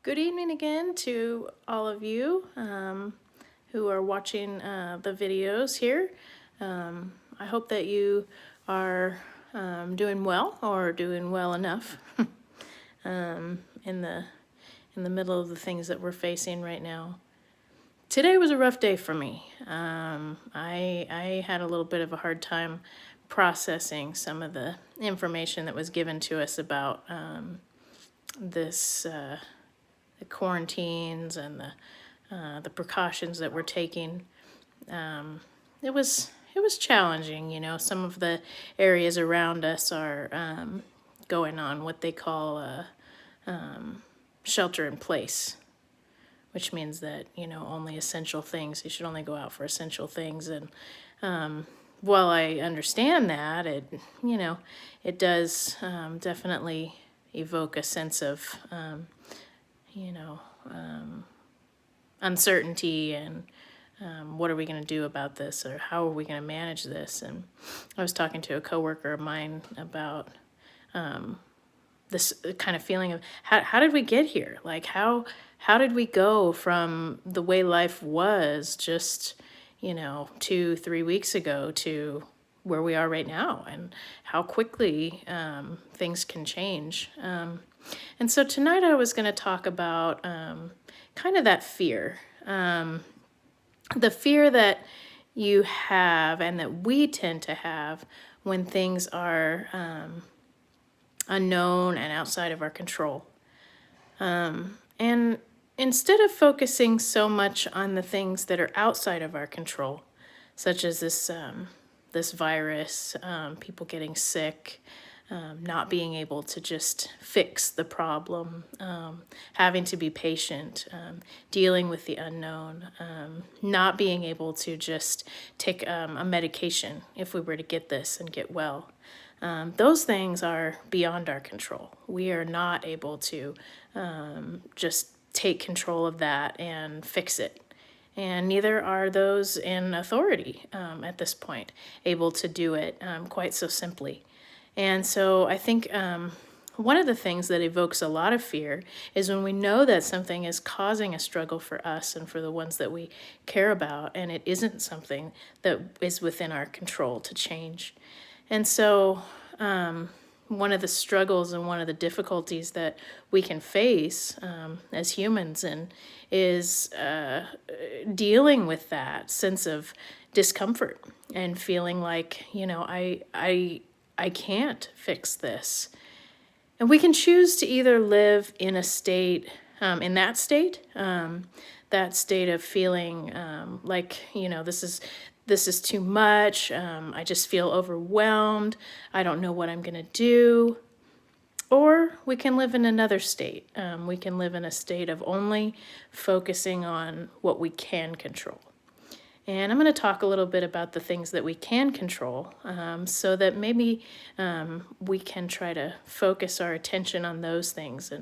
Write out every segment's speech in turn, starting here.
Good evening again to all of you who are watching the videos here. I hope that you are doing well or doing well enough in the middle of the things that we're facing right now. Today was a rough day for me. I had a little bit of a hard time processing some of the information that was given to us about this. The quarantines and the precautions that we're taking. It was challenging. Some of the areas around us are going on what they call shelter in place, which means that only essential things. You should only go out for essential things. And while I understand that, it does definitely evoke a sense of you know, uncertainty and what are we going to do about this, or how are we going to manage this? And I was talking to a coworker of mine about this kind of feeling of how did we get here? Like how did we go from the way life was just 2-3 weeks ago to where we are right now, and how quickly things can change. And so tonight I was going to talk about kind of that fear, the fear that you have and that we tend to have when things are unknown and outside of our control. And instead of focusing so much on the things that are outside of our control, such as this virus, people getting sick, not being able to just fix the problem, having to be patient, dealing with the unknown, not being able to just take a medication if we were to get this and get well. Those things are beyond our control. We are not able to just take control of that and fix it. And neither are those in authority at this point able to do it quite so simply. And so I think one of the things that evokes a lot of fear is when we know that something is causing a struggle for us and for the ones that we care about, and it isn't something that is within our control to change. And so one of the struggles and one of the difficulties that we can face as humans and is dealing with that sense of discomfort and feeling like, I can't fix this. And we can choose to either live in a state, that state of feeling like, this is too much. I just feel overwhelmed. I don't know what I'm going to do. Or we can live in another state. We can live in a state of only focusing on what we can control. And I'm going to talk a little bit about the things that we can control so that maybe we can try to focus our attention on those things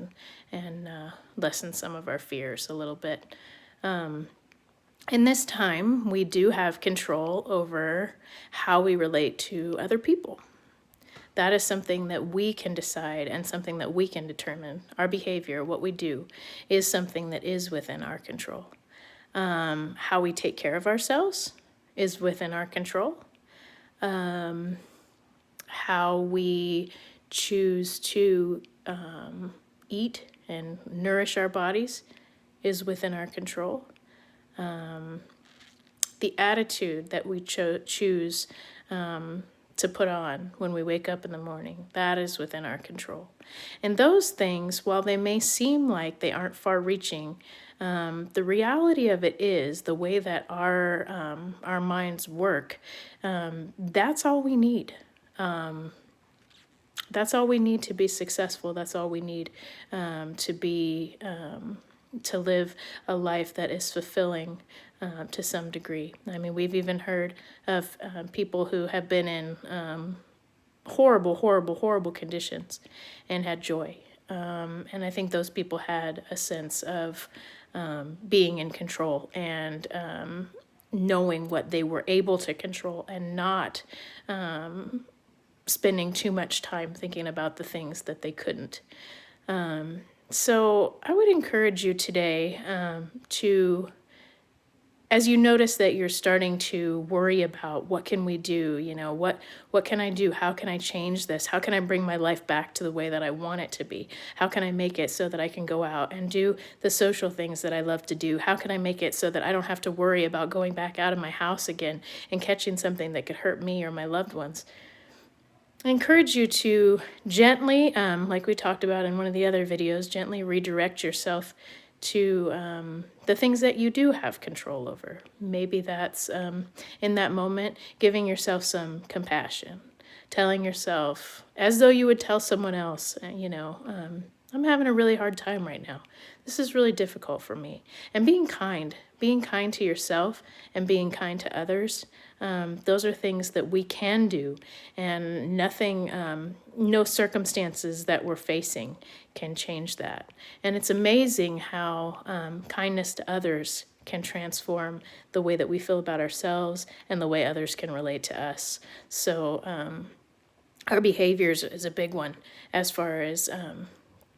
and lessen some of our fears a little bit. In this time, we do have control over how we relate to other people. That is something that we can decide and something that we can determine. Our behavior, what we do, is something that is within our control. How we take care of ourselves is within our control. How we choose to eat and nourish our bodies is within our control. The attitude that we choose to put on when we wake up in the morning, that is within our control. And those things, while they may seem like they aren't far-reaching, the reality of it is the way that our minds work. That's all we need. That's all we need to be successful. That's all we need to be to live a life that is fulfilling to some degree. I mean, we've even heard of people who have been in horrible, horrible, horrible conditions and had joy. And I think those people had a sense of being in control and knowing what they were able to control and not spending too much time thinking about the things that they couldn't. So I would encourage you today to, as you notice that you're starting to worry about what can we do, what can I do? How can I change this? How can I bring my life back to the way that I want it to be? How can I make it so that I can go out and do the social things that I love to do? How can I make it so that I don't have to worry about going back out of my house again and catching something that could hurt me or my loved ones? I encourage you to gently, like we talked about in one of the other videos, gently redirect yourself to the things that you do have control over. Maybe that's in that moment, giving yourself some compassion, telling yourself, as though you would tell someone else, I'm having a really hard time right now. This is really difficult for me. And being kind to yourself and being kind to others. Those are things that we can do, and nothing, no circumstances that we're facing can change that. And it's amazing how kindness to others can transform the way that we feel about ourselves and the way others can relate to us. So our behaviors is a big one as far as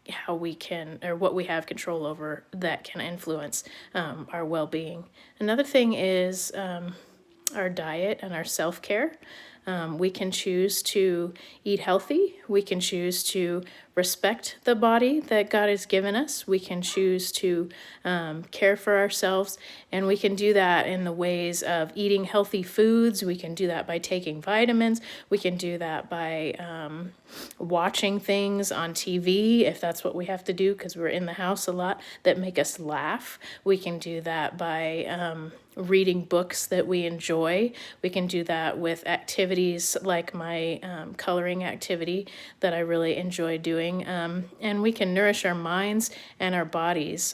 how we can, or what we have control over that can influence our well-being. Another thing is our diet and our self-care. We can choose to eat healthy. We can choose to respect the body that God has given us. We can choose to care for ourselves, and we can do that in the ways of eating healthy foods. We can do that by taking vitamins. We can do that by watching things on TV, if that's what we have to do because we're in the house a lot, that make us laugh. We can do that by reading books that we enjoy. We can do that with activities like my coloring activity that I really enjoy doing. And we can nourish our minds and our bodies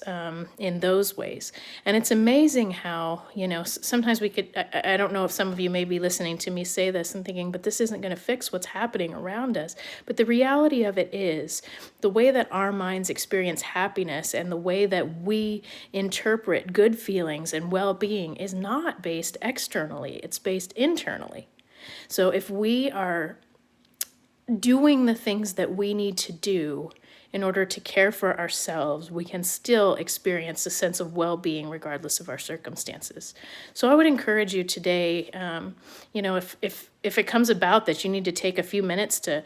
in those ways. And it's amazing how, sometimes we could, I don't know if some of you may be listening to me say this and thinking, but this isn't going to fix what's happening around us. But the reality of it is the way that our minds experience happiness and the way that we interpret good feelings and well-being is not based externally, it's based internally. So if we are doing the things that we need to do in order to care for ourselves, we can still experience a sense of well-being regardless of our circumstances. So I would encourage you today, if it comes about that you need to take a few minutes to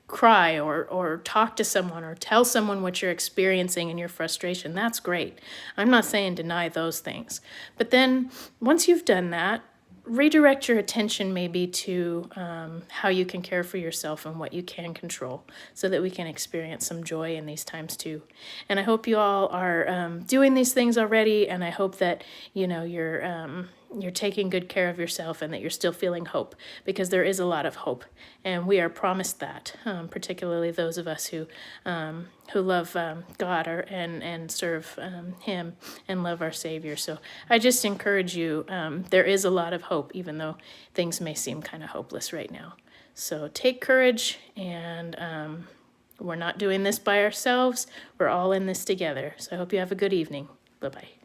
cry or talk to someone or tell someone what you're experiencing and your frustration, that's great. I'm not saying deny those things. But then once you've done that, redirect your attention maybe to how you can care for yourself and what you can control so that we can experience some joy in these times too. And I hope you all are doing these things already, and I hope that you're taking good care of yourself and that you're still feeling hope, because there is a lot of hope and we are promised that, particularly those of us who love God and serve him and love our Savior. So I just encourage you, there is a lot of hope, even though things may seem kind of hopeless right now. So take courage, and we're not doing this by ourselves. We're all in this together. So I hope you have a good evening. Bye-bye.